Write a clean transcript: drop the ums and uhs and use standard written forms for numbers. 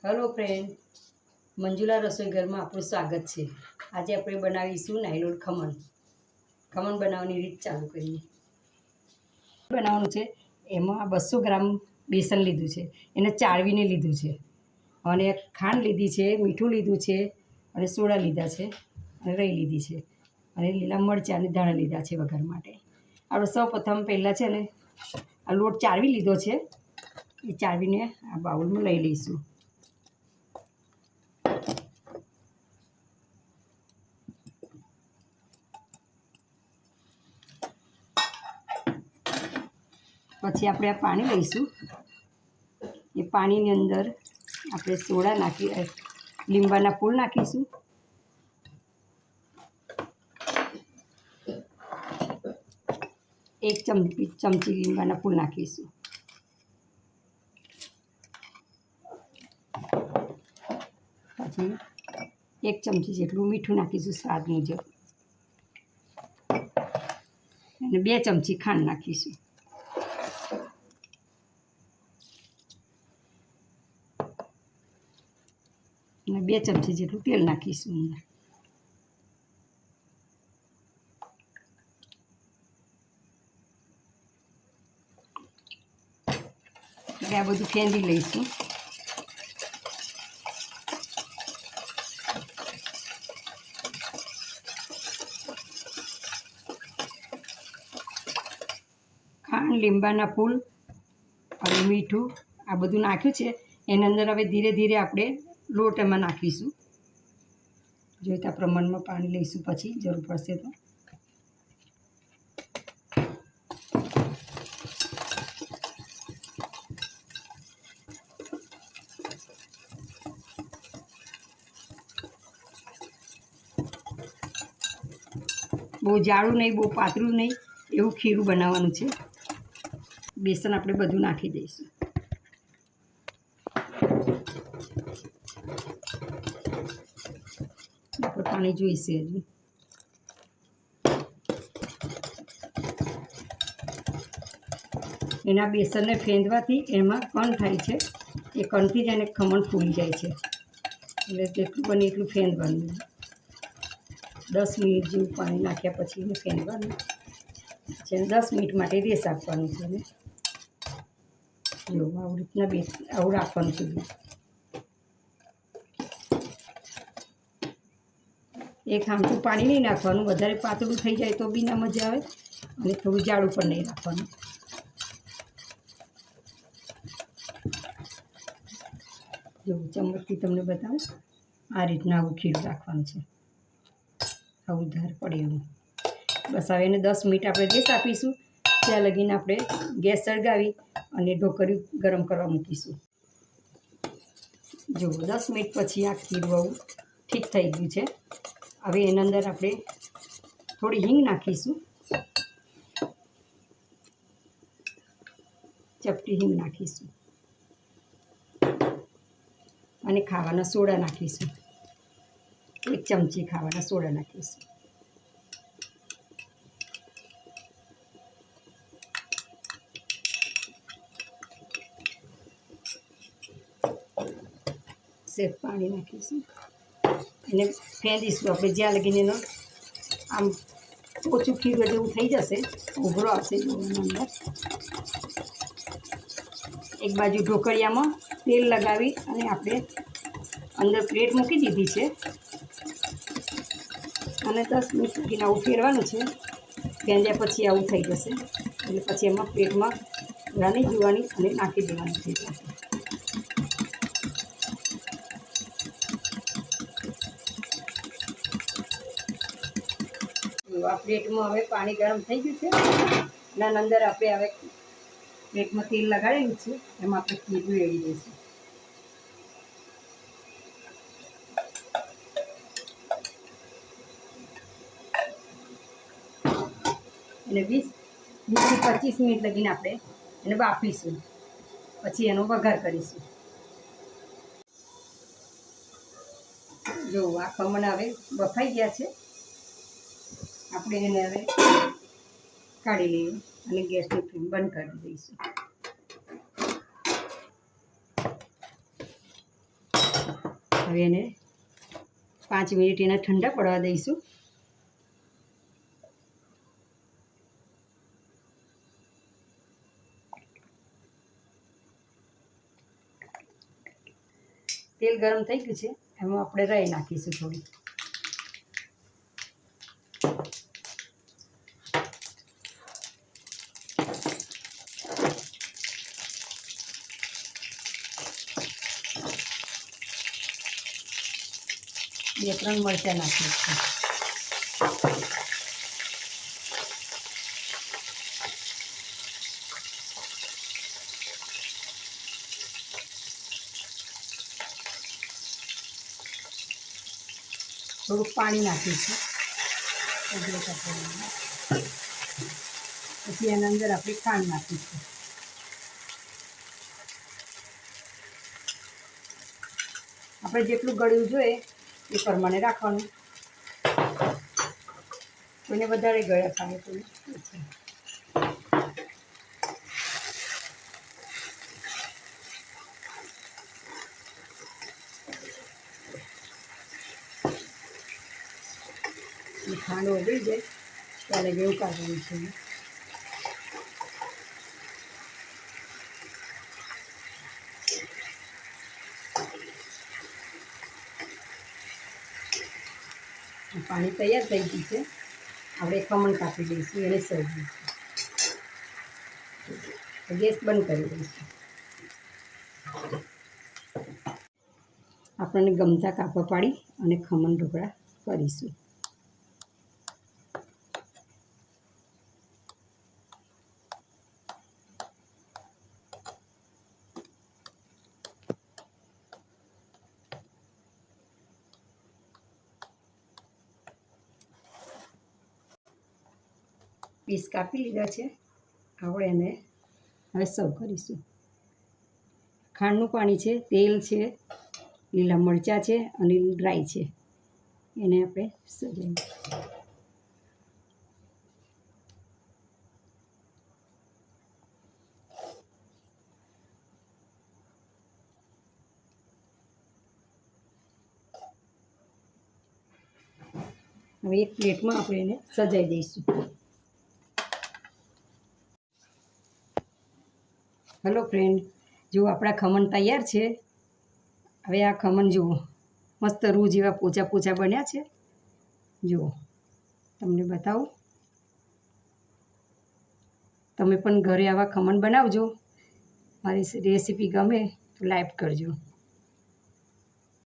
Hello friend, Manjula रसोई घर में आपनुं स्वागत है। आज आप बनावीशुं नायलोन खमण। खमण बनावવાની રીત चालू करिए। बनावવાનું છે એમાં 200 ગ્રામ બેસન લીધું છે, એને ચાળવીને લીધું છે અને ખાંડ લીધી છે, મીઠું લીધું છે અને સોડા લીધા છે અને રાઈ લીધી છે અને લીલા મરચાં અને ધાણા લીધા છે વઘાર માટે। આપણે સૌ પ્રથમ પહેલાં છે ને આ લોટ ચાળવી લીધો છે, એ ચાળવીને આ બાઉલમાં લઈ લઈશું। પછી આપણે આ પાણી લઈશું, એ પાણીની અંદર આપણે સોડા નાખી લીંબાના ફૂલ નાખીશું, એક ચમચી લીંબાના ફૂલ નાખીશું, પછી એક ચમચી જેટલું મીઠું નાખીશું સ્વાદ મુજબ અને 2 ચમચી ખાંડ નાખીશું। અને 2 ચમચી જેટલું તેલ નાખીશું અંદર। એટલે આ બધું ફેંદી લઈશું। ખાંડ, લીંબાના ફૂલ અને મીઠું આ બધું નાખ્યું છે, એની અંદર હવે ધીરે ધીરે આપણે લોટ એમાં નાખીશું। જોઈતા પ્રમાણમાં પાણી લઈશું, પછી જરૂર પડશે તો। બહુ જાડું નહીં, બહુ પાતળું નહીં, એવું ખીરું બનાવવાનું છે। બેસન આપણે બધું નાખી દઈશું। પાણી જોઈશે હજુ। એના બેસનને ફેંદવાથી એમાં કણ થાય છે, એ કણથી જ એને ખમણ ફૂલી જાય છે, એટલે જેટલું બને એટલું ફેંદવાનું। 10 મિનિટ જેવું પાણી નાખ્યા પછી એને ફેંદવાનું છે, 10 મિનિટ માટે રેસ આપવાનું છે ને। જો આવી રીતના આવું રાખવાનું છે। એક આમથું પાણી નહીં નાખવાનું, વધારે પાતળું થઈ જાય તો બી ના મજા આવે અને થોડું જાડું પણ નહીં રાખવાનું। જો ચમચથી તમને બતાવું, આ રીતના આવું ખીરું રાખવાનું છે, આવું ધાર પડે એવું। બસ હવે એને 10 મિનિટ આપણે ગેસ આપીશું, ત્યાં લગીને આપણે ગેસ સળગાવી અને ઢોકળિયું ગરમ કરવા મૂકીશું। જો 10 મિનિટ પછી આ ખીરું આવું ઠીક થઈ ગયું છે। હવે એના અંદર આપણે થોડી હિંગ નાખીશું, ચપટી હિંગ નાખીશું અને ખાવાના સોડા નાખીશું, 1 ચમચી ખાવાના સોડા નાખીશું। સેજ પાણી નાખીશું અને ફેંદીશું આપણે જ્યાં લગીને એનો આમ ઓછું ખીરું જેવું થઈ જશે, ઉભરો આવશે જોવાની અંદર। એક બાજુ ઢોકળિયામાં તેલ લગાવી અને આપણે અંદર પ્લેટ મૂકી દીધી છે અને 10 મિનિટ લગીને આવું ફેરવાનું છે। ફેંદ્યા પછી આવું થઈ જશે, એટલે પછી એમાં પ્લેટમાં રાની જોવાની અને નાખી દેવાની છે। આ પ્લેટમાં હવે પાણી ગરમ થઈ ગયું છે, એના અંદર આપણે હવે પ્લેટમાં તેલ લગાડેલું છે, એમાં આપણે ખીરું રેડી દઈશું। અને 20 થી 25 મિનિટ લગીને આપણે એને બાફીશું, પછી એનો વઘાર કરીશું। જો આ ખમણ હવે બફાઈ ગયા છે, આપણે એને હવે કાઢી લઈએ અને ગેસની ફ્લેમ બંધ કરી દઈશું। હવે એને 5 મિનિટ એને ઠંડા પડવા દઈશું. તેલ ગરમ થઈ ગયું છે, એમાં આપણે રાઈ નાખીશું થોડી. બે ત્રણ મરચાં નાખીશું. થોડુંક પાણી નાખીશું. પછી એના અંદર આપણે ખાંડ નાખીશું. આપણે જેટલું ગળ્યું જોઈએ એ પ્રમાણે રાખવાનું. કોઈને વધારે ગળ્યા ખાય તો ખાંડ ઓગળી જાય ત્યારે બેવું કાઢવાનું છે. પાણી તૈયાર થઈ ગયું છે. આપણે ખમણ કાપી દઈશું, એને સર્જી ગેસ બંધ કરી દઈશું. આપણને ગમતા કાપા પાડી અને ખમણ ઢોકળા કરીશું. પીસ કાપી લીધા છે, આપણે એને હવે સર્વ કરીશું. ખાંડનું પાણી છે, તેલ છે, લીલા મરચાં છે અને ડ્રાય છે, એને આપણે સજાવીએ. હવે એક પ્લેટમાં આપણે એને સજાવી દઈશું. હેલો ફ્રેન્ડ, જો આપણા ખમણ તૈયાર છે. હવે આ ખમણ જુઓ, મસ્ત રૂ જેવા પોચા પોચા બન્યા છે. જુઓ, તમને બતાવું. તમે પણ ઘરે આવા ખમણ બનાવજો. મારી રેસીપી ગમે તો લાઈક કરજો.